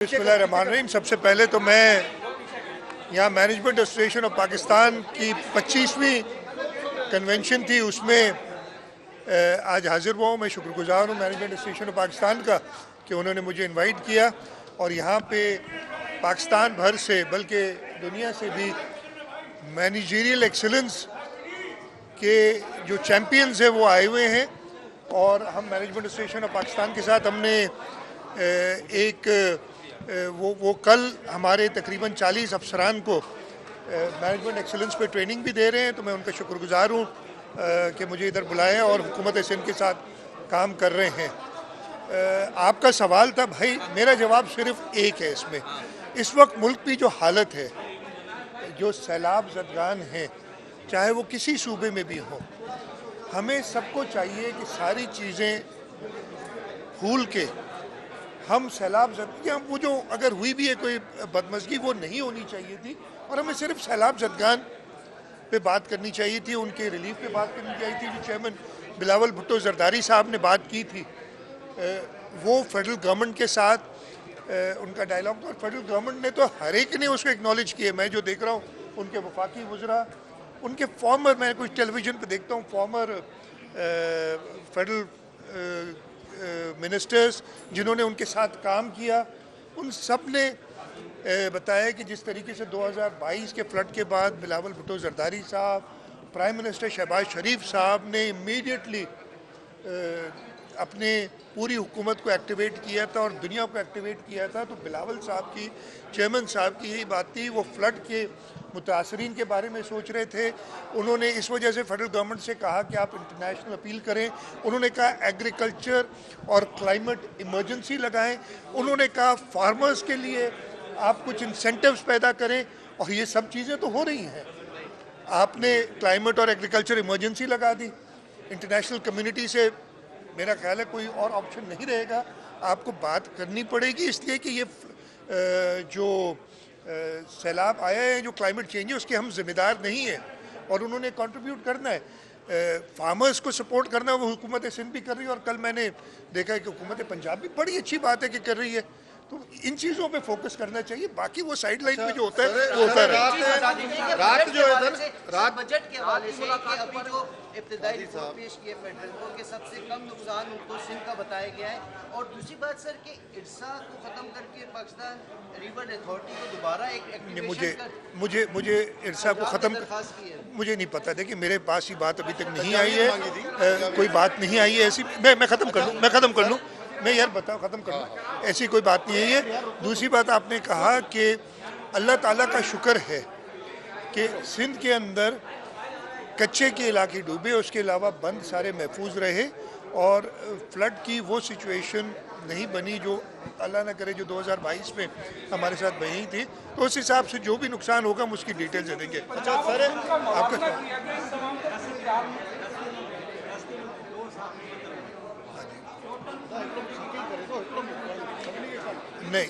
बिस्मिल्लाहिर्रहमानिर्रहीम। सबसे पहले तो मैं यहाँ मैनेजमेंट एसोसिएशन ऑफ पाकिस्तान की 25वीं कन्वेंशन थी, उसमें आज हाजिर हुआ हूँ। मैं शुक्रगुजार हूँ मैनेजमेंट एसोसिएशन ऑफ पाकिस्तान का कि उन्होंने मुझे इनवाइट किया और यहाँ पे पाकिस्तान भर से बल्कि दुनिया से भी मैनेजरियल एक्सीलेंस के जो चैम्पियंस हैं वो आए हुए हैं। और हम मैनेजमेंट एसोसिएशन ऑफ पाकिस्तान के साथ हमने वो कल हमारे तकरीबन 40 अफसरान को मैनेजमेंट एक्सीलेंस पे ट्रेनिंग भी दे रहे हैं, तो मैं उनका शुक्रगुजार हूँ कि मुझे इधर बुलाया और हुकूमत सिंध के साथ काम कर रहे हैं। आपका सवाल था भाई, मेरा जवाब सिर्फ एक है इसमें। इस वक्त मुल्क की जो हालत है, जो सैलाब ज़दगान हैं, चाहे वो किसी सूबे में भी हो, हमें सबको चाहिए कि सारी चीज़ें भूल के हम सैलाब ज़दगान, वो जो अगर हुई भी है कोई बदमज़गी वो नहीं होनी चाहिए थी और हमें सिर्फ सैलाब ज़दगान पे बात करनी चाहिए थी, उनके रिलीफ पे बात करनी चाहिए थी। जो चेयरमैन बिलावल भुट्टो ज़रदारी साहब ने बात की थी, वो फेडरल गवर्नमेंट के साथ उनका डायलॉग था और फेडरल गवर्नमेंट ने तो हर एक ने उसको एक्नॉलेज किया। मैं जो देख रहा हूँ उनके वफाकी वज़रा, उनके फॉर्मर, मैं कुछ टेलीविज़न पे देखता हूँ, फॉर्मर फेडरल मिनिस्टर्स जिन्होंने उनके साथ काम किया, उन सब ने बताया कि जिस तरीके से 2022 के फ्लड के बाद बिलावल भुट्टो ज़रदारी साहब, प्राइम मिनिस्टर शहबाज शरीफ साहब ने इमीडिएटली अपने पूरी हुकूमत को एक्टिवेट किया था और दुनिया को एक्टिवेट किया था। तो बिलावल साहब की, चेयरमैन साहब की यही बात थी। वो फ्लड के मुतासरीन के बारे में सोच रहे थे। उन्होंने इस वजह से फेडरल गवर्नमेंट से कहा कि आप इंटरनेशनल अपील करें। उन्होंने कहा एग्रीकल्चर और क्लाइमेट इमरजेंसी लगाएं। उन्होंने कहा फार्मर्स के लिए आप कुछ इंसेंटिव्स पैदा करें, और ये सब चीज़ें तो हो रही हैं। आपने क्लाइमेट और एग्रीकल्चर इमरजेंसी लगा दी। इंटरनेशनल कम्युनिटी से मेरा ख्याल है कोई और ऑप्शन नहीं रहेगा, आपको बात करनी पड़ेगी, इसलिए कि ये जो सैलाब आया है, जो क्लाइमेट चेंज है, उसके हम जिम्मेदार नहीं हैं और उन्होंने कंट्रीब्यूट करना है। फार्मर्स को सपोर्ट करना वो हुकूमत सिंध भी कर रही है और कल मैंने देखा है कि हुकूमत पंजाब भी बड़ी अच्छी बात है कि कर रही है। तो इन चीज़ों पे फोकस करना चाहिए, बाकी वो साइड लाइन पे जो होता है वो होता है। रात जो है रात बजट के हवाले से अभी जो इब्तिदाई रिपोर्ट पेश की है फेडरल को कि सबसे कम नुकसान उनको सिंध का बताया गया है, और दूसरी बात सर कि इरसा को खत्म करके पाकिस्तान रिवर अथॉरिटी को दोबारा एक मुझे इरसा को खत्म मुझे नहीं पता। देखिए मेरे पास ये बात अभी तक नहीं आई है, कोई बात नहीं आई है ऐसी। मैं ख़त्म कर लूँ मैं यार बताओ, ख़त्म कर लूँ, ऐसी कोई बात नहीं है। दूसरी बात आपने कहा कि अल्लाह ताला का शुक्र है कि सिंध के अंदर कच्चे के इलाके डूबे, उसके अलावा बंद सारे महफूज रहे और फ्लड की वो सिचुएशन नहीं बनी जो अल्लाह ना करे जो 2022 में हमारे साथ बनी थी। तो उस हिसाब से जो भी नुकसान होगा हम उसकी डिटेल्स दे देंगे। अच्छा सर, आपका नहीं,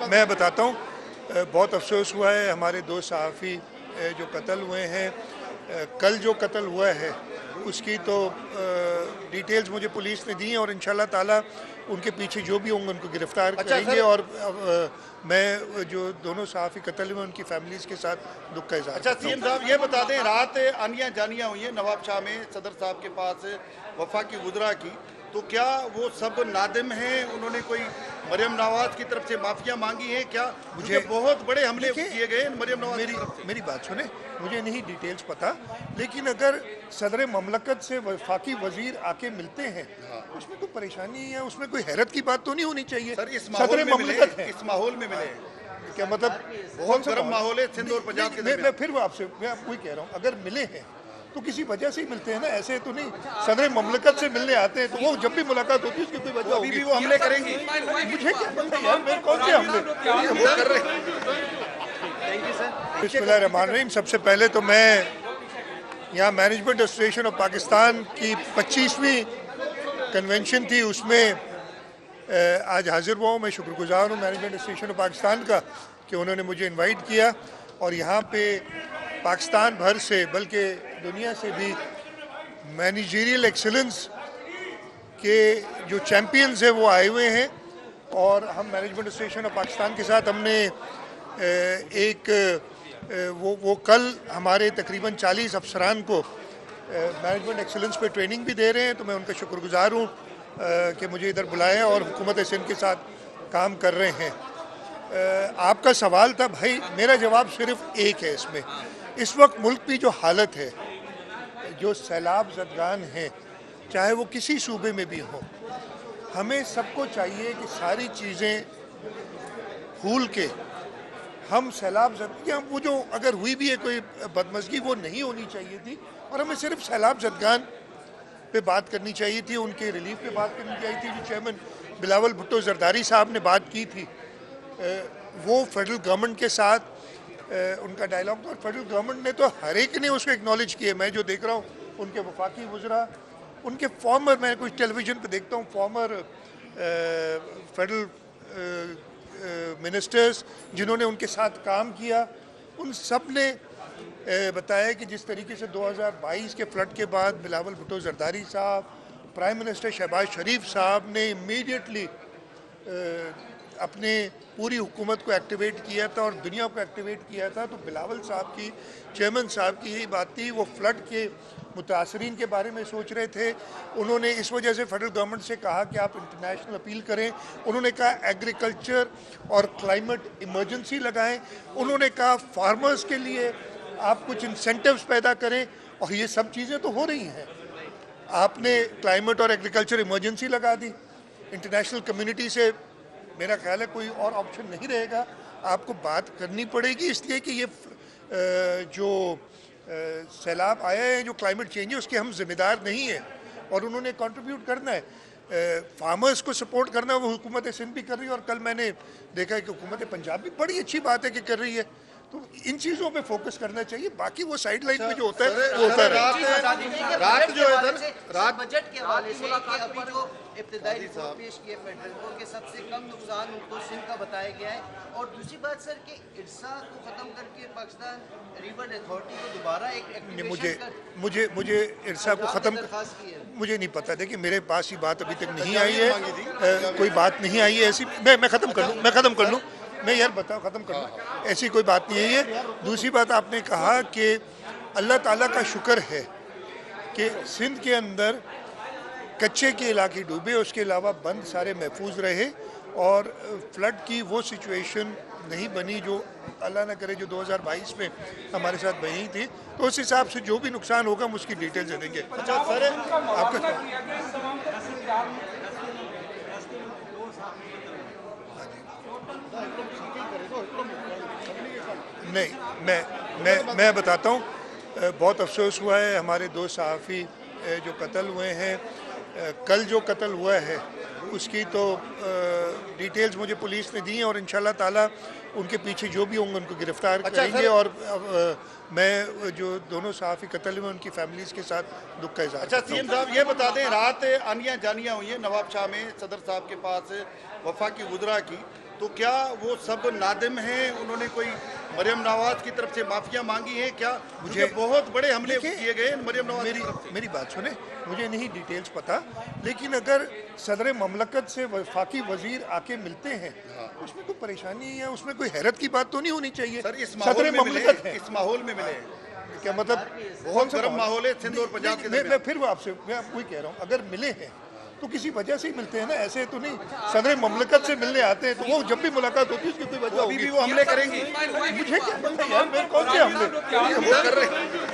मैं बताता हूँ। बहुत अफसोस हुआ है, हमारे दो सहाफ़ी जो कत्ल हुए हैं। कल जो कत्ल हुआ है उसकी तो डिटेल्स मुझे पुलिस ने दी हैं और इंशाल्लाह ताला उनके पीछे जो भी होंगे उनको गिरफ्तार करेंगे। और मैं जो दोनों सहाफ़ी कत्ल हुए उनकी फैमिलीज़ के साथ दुख का इज़हार। अच्छा सीएम साहब ये बता दें, रात आनियाँ जानियाँ हुई हैं नवाब शाह में सदर साहब के पास वफाकी वज़रा की, तो क्या वो सब नादिम हैं? उन्होंने कोई मरियम नवाज की तरफ से माफिया मांगी है क्या? मुझे बहुत बड़े हमले किए गए मरियम नवाज की तरफ से। मेरी बात सुने, मुझे नहीं डिटेल्स पता, लेकिन अगर सदर ममलकत से वफाकी वजीर आके मिलते हैं उसमें कोई परेशानी है, उसमें कोई हैरत की बात तो नहीं होनी चाहिए। सर इस माहौल में मिले, इस माहौल में मिले क्या मतलब? बहुत गर्म माहौल है सिंध और पंजाब के मैं फिर मैं आपको ही कह रहा हूँ, अगर मिले हैं तो किसी वजह से ही मिलते हैं ना, ऐसे तो नहीं सदर ममलकत से मिलने आते हैं। तो वो जब भी मुलाकात होती है उसकी कोई वजह होगी। अभी भी वो हमले करेंगे, मुझे क्या पता यार, मेरे कौन से हमले वो कर रहे हैं। बिस्मिल्लाहिर्रहमानिर्रहीम। सबसे पहले तो मैं यहाँ मैनेजमेंट एसोसिएशन ऑफ पाकिस्तान की 25वीं कन्वेंशन थी, उसमें आज हाजिर हुआ हूँ। मैं शुक्रगुजार हूँ मैनेजमेंट एसोसिएशन ऑफ पाकिस्तान का कि उन्होंने मुझे इनवाइट किया और यहाँ पे पाकिस्तान भर से बल्कि दुनिया से भी मैनेजरियल एक्सीलेंस के जो चैम्पियंस हैं वो आए हुए हैं اور ہم مینجمنٹ ایسوسیشن آف پاکستان کے ساتھ ہم نے ایک وہ کل ہمارے تقریباً 40 افسران کو مینجمنٹ ایکسلنس پہ ٹریننگ بھی دے رہے ہیں، تو میں ان کا شکر گزار ہوں کہ مجھے ادھر بلائیں اور حکومت سندھ کے ساتھ کام کر رہے ہیں۔ آپ کا سوال تھا بھائی، میرا جواب صرف ایک ہے اس میں۔ اس وقت ملک کی جو حالت ہے، جو سیلاب زدگان ہیں، چاہے وہ کسی صوبے میں بھی ہوں، ہمیں سب کو چاہیے کہ ساری چیزیں بھول کے ہم سیلاب زدگان، وہ جو اگر ہوئی بھی ہے کوئی بدمزگی وہ نہیں ہونی چاہیے تھی، اور ہمیں صرف سیلاب زدگان پہ بات کرنی چاہیے تھی، ان کے ریلیف پہ بات کرنی چاہیے تھی۔ جو چیئرمین بلاول بھٹو زرداری صاحب نے بات کی تھی، وہ فیڈرل گورنمنٹ کے ساتھ ان کا ڈائلاگ تھا، اور فیڈرل گورنمنٹ نے تو ہر ایک نے اس کو اکنالج کیا۔ میں جو دیکھ رہا ہوں ان کے وفاقی وزراء، ان کے فارمر، میں کچھ ٹیلی ویژن پہ دیکھتا ہوں، فارمر فیڈرل منسٹرز جنہوں نے ان کے ساتھ کام کیا، ان سب نے بتایا کہ جس طریقے سے 2022 کے فلڈ کے بعد بلاول بھٹو زرداری صاحب، پرائم منسٹر شہباز شریف صاحب نے امیڈیٹلی اپنے پوری حکومت کو ایکٹیویٹ کیا تھا اور دنیا کو ایکٹیویٹ کیا تھا، تو بلاول صاحب کی، چیئرمین صاحب کی یہی بات تھی۔ وہ فلڈ کے متاثرین کے بارے میں سوچ رہے تھے، انہوں نے اس وجہ سے فیڈرل گورنمنٹ سے کہا کہ آپ انٹرنیشنل اپیل کریں، انہوں نے کہا ایگریکلچر اور کلائمیٹ ایمرجنسی لگائیں، انہوں نے کہا فارمرز کے لیے آپ کچھ انسینٹیوز پیدا کریں، اور یہ سب چیزیں تو ہو رہی ہیں۔ آپ نے کلائمیٹ اور ایگریکلچر ایمرجنسی لگا دی، انٹرنیشنل کمیونٹی سے میرا خیال ہے کوئی اور آپشن نہیں رہے گا، آپ کو بات کرنی پڑے گی، اس لیے کہ یہ جو سیلاب آیا ہے، جو کلائمیٹ چینج ہے، اس کے ہم ذمہ دار نہیں ہیں، اور انہوں نے کنٹریبیوٹ کرنا ہے، فارمرز کو سپورٹ کرنا ہے۔ وہ حکومت سندھ بھی کر رہی ہے، اور کل میں نے دیکھا ہے کہ حکومت پنجاب بھی بڑی اچھی بات ہے کہ کر رہی ہے، تو ان چیزوں پہ فوکس کرنا چاہیے، باقی وہ سائڈ لائن پہ جو ہوتا ہے وہ ہوتا ہے۔ رات جو ہے رات بجٹ کے حوالے سے کہ ابھی جو ابتدائی رپورٹ پیش کی ہے فیڈرل کو کہ سب سے کم نقصان ان کو سندھ کا بتایا گیا ہے، اور دوسری بات سر کہ ارسا کو ختم کر کے پاکستان ریور اتھارٹی کو دوبارہ ایک مجھے ارسا کو ختم، مجھے نہیں پتا، دیکھیں میرے پاس یہ بات ابھی تک نہیں آئی ہے، کوئی بات نہیں آئی ہے ایسی۔ میں ختم کر لوں، میں یار بتاؤ ختم کر لوں، ایسی کوئی بات نہیں ہے یہ۔ دوسری بات آپ نے کہا کہ اللہ تعالیٰ کا شکر ہے کہ سندھ کے اندر کچے کے علاقے ڈوبے، اس کے علاوہ بند سارے محفوظ رہے، اور فلڈ کی وہ سچویشن نہیں بنی جو اللہ نہ کرے جو 2022 میں ہمارے ساتھ بنی تھی۔ تو اس حساب سے جو بھی نقصان ہوگا ہم اس کی ڈیٹیل دیں گے۔ آپ کا نہیں، میں بتاتا ہوں، بہت افسوس ہوا ہے، ہمارے 2 صحافی جو قتل ہوئے ہیں، کل جو قتل ہوا ہے اس کی تو ڈیٹیلز مجھے پولیس نے دی ہیں، اور انشاءاللہ تعالیٰ ان کے پیچھے جو بھی ہوں گے ان کو گرفتار کریں گے، اور میں جو دونوں صحافی قتل ہوئے ان کی فیملیز کے ساتھ دکھ کا اظہار اچھا سی ایم صاحب یہ بتا دیں، رات آنیاں جانیاں ہوئی ہیں نواب شاہ میں صدر صاحب کے پاس وفاقی وزراء کی، تو کیا وہ سب نادم ہیں؟ انہوں نے کوئی مریم نواز کی طرف سے معافیاں مانگی ہیں کیا؟ مجھے بہت بڑے حملے کیے گئے ہیں مریم نواز۔ میری بات سنیں، مجھے نہیں ڈیٹیلز پتا، لیکن اگر صدر مملکت سے وفاقی وزیر آ کے ملتے ہیں اس میں کوئی پریشانی ہے، اس میں کوئی حیرت کی بات تو نہیں ہونی چاہیے۔ صدر مملکت ہے، اس ماحول میں ملے ہیں، کیا مطلب بہت گرم ماحول ہے سندھ اور پنجاب کے میں پھر وہ آپ سے میں وہی کہہ رہا ہوں، اگر ملے ہیں تو کسی وجہ سے ہی ملتے ہیں نا، ایسے تو نہیں صدر مملکت سے ملنے آتے ہیں، تو وہ جب بھی ملاقات ہوتی ہے اس کی کوئی وجہ ہوگی۔ ابھی بھی وہ حملے کریں گی، مجھے کیا پتہ یار، میں کون سے حملے وہ کر رہے ہیں۔